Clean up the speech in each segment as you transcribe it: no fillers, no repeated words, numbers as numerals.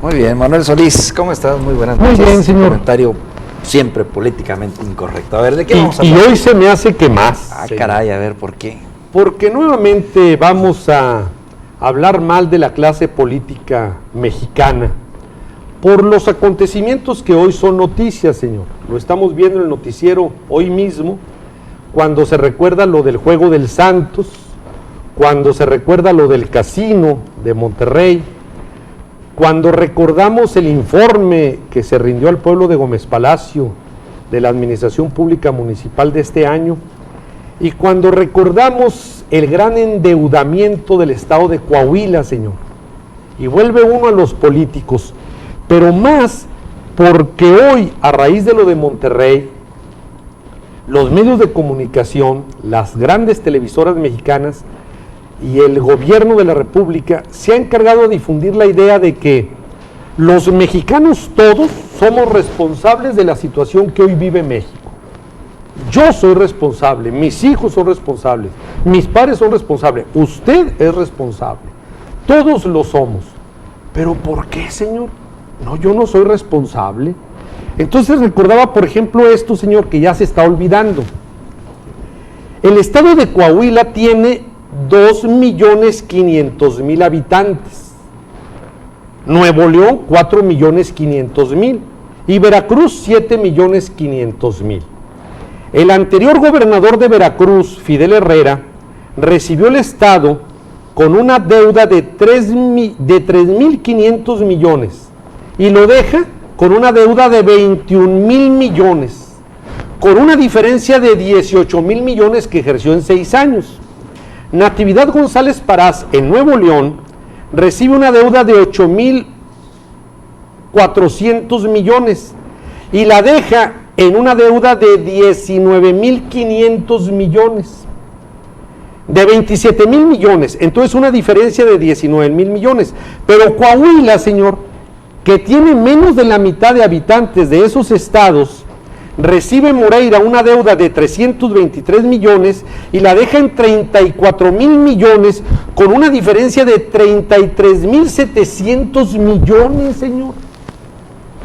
Muy bien, Manuel Solís, ¿cómo estás? Muy buenas noches. Muy bien, señor. Comentario siempre políticamente incorrecto. A ver, ¿de qué vamos a Y hablar? hoy se me hace que más. Ah, señor. caray, a ver, ¿por qué? Porque nuevamente vamos a hablar mal de la clase política mexicana por los acontecimientos que hoy son noticias, señor. Lo estamos viendo en el noticiero hoy mismo, cuando se recuerda lo del juego del Santos, cuando se recuerda lo del casino de Monterrey, cuando recordamos el informe que se rindió al pueblo de Gómez Palacio de la Administración Pública Municipal de este año, y cuando recordamos el gran endeudamiento del estado de Coahuila, señor. Y vuelve uno a los políticos, pero más porque hoy, a raíz de lo de Monterrey, los medios de comunicación, las grandes televisoras mexicanas y el gobierno de la República se ha encargado de difundir la idea de que los mexicanos todos somos responsables de la situación que hoy vive México. Yo soy responsable, mis hijos son responsables, mis padres son responsables, usted es responsable, todos lo somos. ¿Pero por qué, señor? No, yo no soy responsable. Entonces recordaba, por ejemplo, esto, señor, que ya se está olvidando. El estado de Coahuila tiene 2.500.000 habitantes, Nuevo León 4.500.000 y Veracruz 7.500.000. El anterior gobernador de Veracruz, Fidel Herrera, recibió el estado con una deuda de 3.500 millones y lo deja con una deuda de 21.000 millones, con una diferencia de 18.000 millones que ejerció en 6 años. Natividad González Parás, en Nuevo León, recibe una deuda de 8.400 millones y la deja en una deuda de 19.500 millones, de 27.000 millones, entonces una diferencia de 19.000 millones. Pero Coahuila, señor, que tiene menos de la mitad de habitantes de esos estados, recibe Moreira una deuda de 323 millones y la deja en 34.000 millones con una diferencia de 33.700 millones, señor.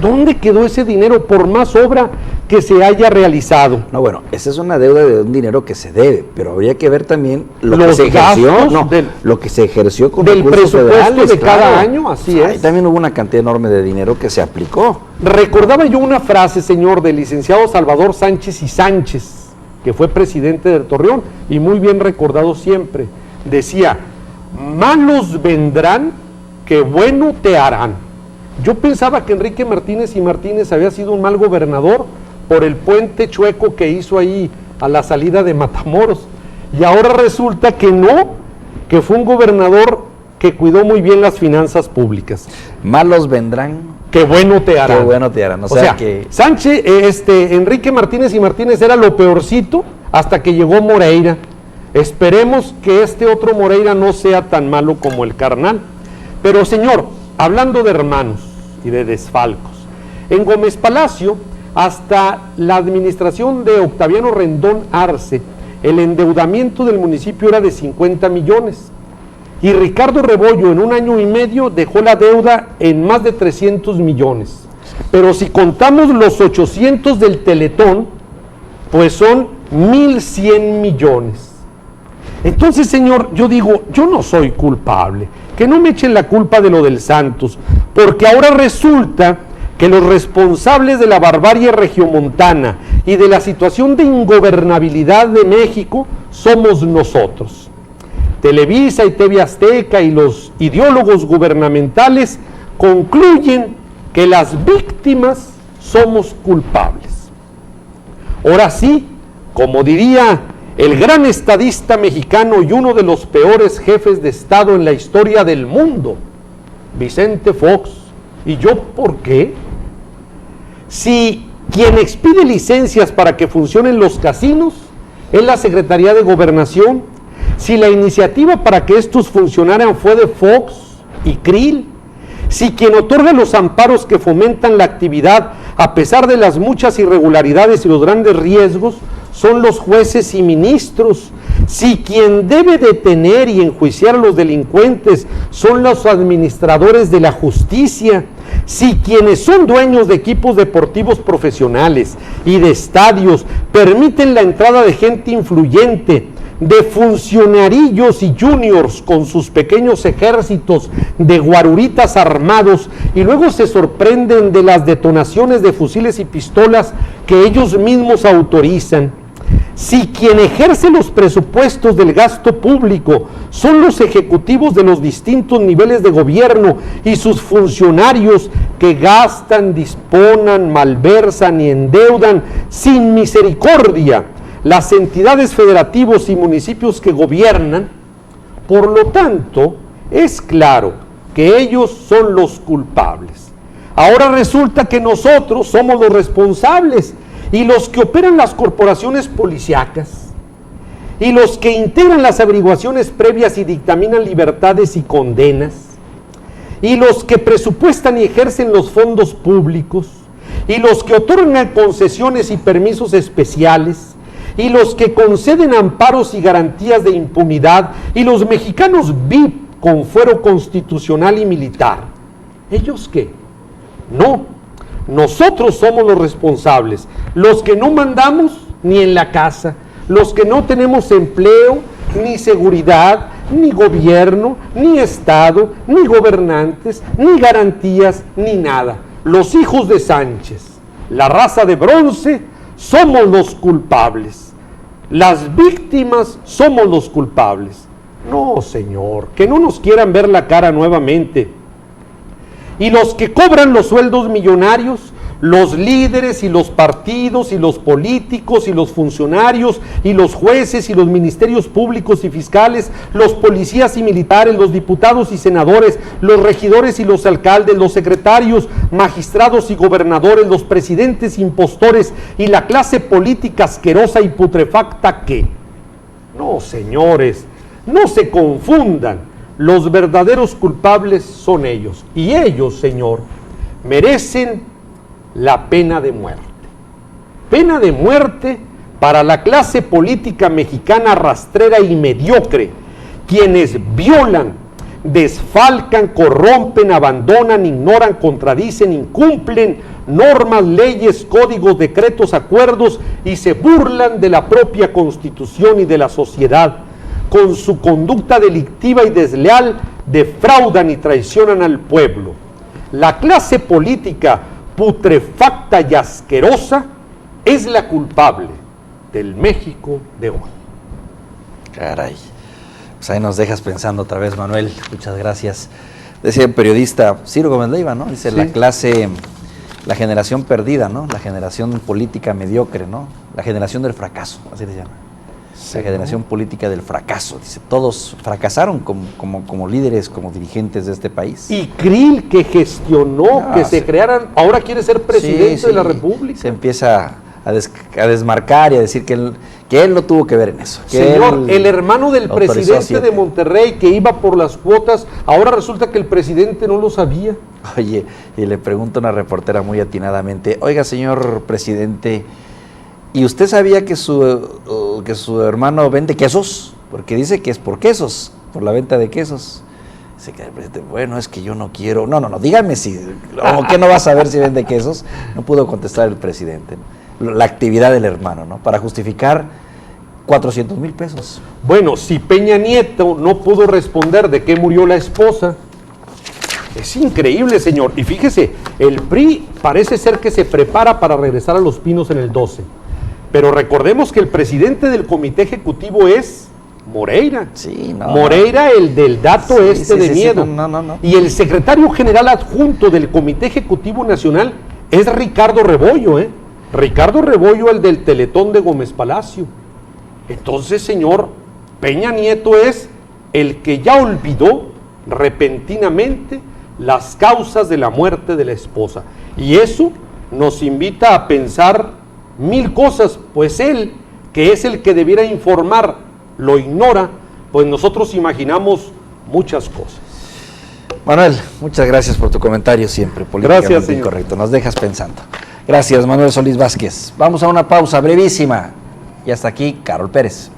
¿Dónde quedó ese dinero por más obra que se haya realizado? No, bueno, esa es una deuda de un dinero que se debe, pero habría que ver también lo que Los se ejerció, gastos lo que se ejerció con del recursos presupuesto federales, de cada claro. año, así Ahí es. también hubo una cantidad enorme de dinero que se aplicó. Recordaba yo una frase, señor, del licenciado Salvador Sánchez y Sánchez, que fue presidente de Torreón y muy bien recordado siempre. Decía, malos vendrán, que bueno te harán. Yo pensaba que Enrique Martínez y Martínez había sido un mal gobernador por el puente chueco que hizo ahí a la salida de Matamoros. Y ahora resulta que no, que fue un gobernador que cuidó muy bien las finanzas públicas. Malos vendrán, Qué bueno te harán. qué bueno te harán. O sea que Sánchez, Enrique Martínez y Martínez era lo peorcito hasta que llegó Moreira. Esperemos que este otro Moreira no sea tan malo como el carnal. Pero, señor, hablando de hermanos y de desfalcos, en Gómez Palacio, hasta la administración de Octaviano Rendón Arce, el endeudamiento del municipio era de 50 millones. Y Ricardo Rebollo en un año y medio dejó la deuda en más de 300 millones. Pero si contamos los 800 del Teletón, pues son 1.100 millones. Entonces, señor, yo digo, yo no soy culpable, que no me echen la culpa de lo del Santos, porque ahora resulta que los responsables de la barbarie regiomontana y de la situación de ingobernabilidad de México somos nosotros. Televisa y TV Azteca y los ideólogos gubernamentales concluyen que las víctimas somos culpables. Ahora sí, como diría el gran estadista mexicano y uno de los peores jefes de Estado en la historia del mundo, Vicente Fox, ¿y yo por qué? Si quien expide licencias para que funcionen los casinos es la Secretaría de Gobernación, si la iniciativa para que estos funcionaran fue de Fox y Krill, si quien otorga los amparos que fomentan la actividad a pesar de las muchas irregularidades y los grandes riesgos son los jueces y ministros, si quien debe detener y enjuiciar a los delincuentes son los administradores de la justicia, Si quienes son dueños de equipos deportivos profesionales y de estadios permiten la entrada de gente influyente, de funcionarillos y juniors con sus pequeños ejércitos de guaruritas armados y luego se sorprenden de las detonaciones de fusiles y pistolas que ellos mismos autorizan, si quien ejerce los presupuestos del gasto público son los ejecutivos de los distintos niveles de gobierno y sus funcionarios que gastan, disponan, malversan y endeudan sin misericordia las entidades federativos y municipios que gobiernan, por lo tanto, es claro que ellos son los culpables. Ahora resulta que nosotros somos los responsables y los que operan las corporaciones policíacas y los que integran las averiguaciones previas y dictaminan libertades y condenas y los que presupuestan y ejercen los fondos públicos y los que otorgan concesiones y permisos especiales y los que conceden amparos y garantías de impunidad, y los mexicanos VIP con fuero constitucional y militar. ¿Ellos qué? No, nosotros somos los responsables, los que no mandamos ni en la casa, los que no tenemos empleo, ni seguridad, ni gobierno, ni Estado, ni gobernantes, ni garantías, ni nada. Los hijos de Sánchez, la raza de bronce, somos los culpables. Las víctimas somos los culpables. No, señor, que no nos quieran ver la cara nuevamente. Y los que cobran los sueldos millonarios, los líderes y los partidos y los políticos y los funcionarios y los jueces y los ministerios públicos y fiscales, los policías y militares, los diputados y senadores, los regidores y los alcaldes, los secretarios, magistrados y gobernadores, los presidentes impostores y la clase política asquerosa y putrefacta que... No, señores, no se confundan, los verdaderos culpables son ellos, y ellos, señor, merecen la pena de muerte. Pena de muerte para la clase política mexicana rastrera y mediocre, quienes violan, desfalcan, corrompen, abandonan, ignoran, contradicen, incumplen normas, leyes, códigos, decretos, acuerdos y se burlan de la propia Constitución y de la sociedad. Con su conducta delictiva y desleal defraudan y traicionan al pueblo. La clase política putrefacta y asquerosa es la culpable del México de hoy. Caray, pues ahí nos dejas pensando otra vez, Manuel. Muchas gracias. Decía el periodista Ciro Gómez Leiva, ¿no? Dice, sí, la clase, la generación perdida, ¿no? La generación política mediocre, ¿no? La generación del fracaso, así se llama. Sí, la generación política del fracaso. Dice, todos fracasaron como líderes, como dirigentes de este país. Y Krill, que gestionó que se crearan, ahora quiere ser presidente de la República. Se empieza a desmarcar y a decir que él no tuvo que ver en eso. Señor, el hermano del presidente de Monterrey que iba por las cuotas, ahora resulta que el presidente no lo sabía. Oye, y le pregunta una reportera muy atinadamente, oiga, señor presidente, ¿y usted sabía que su hermano vende quesos? Porque dice que es por quesos, por la venta de quesos. Dice que el presidente, bueno, es que yo no quiero. No, dígame si, ¿cómo que no va a saber si vende quesos? No pudo contestar el presidente. La actividad del hermano, ¿no? Para justificar 400,000 pesos. Bueno, si Peña Nieto no pudo responder de qué murió la esposa, es increíble, señor. Y fíjese, el PRI parece ser que se prepara para regresar a Los Pinos en el 12. Pero recordemos que el presidente del comité ejecutivo es Moreira. Sí, no. Moreira, el del dato de miedo. No. Y el secretario general adjunto del Comité Ejecutivo Nacional es Ricardo Rebollo, Ricardo Rebollo, el del Teletón de Gómez Palacio. Entonces, señor, Peña Nieto es el que ya olvidó repentinamente las causas de la muerte de la esposa. Y eso nos invita a pensar 1000 cosas, pues él, que es el que debiera informar, lo ignora, pues nosotros imaginamos muchas cosas. Manuel, muchas gracias por tu comentario siempre, políticamente incorrecto, nos dejas pensando. Gracias, Manuel Solís Vázquez. Vamos a una pausa brevísima y hasta aquí, Carol Pérez.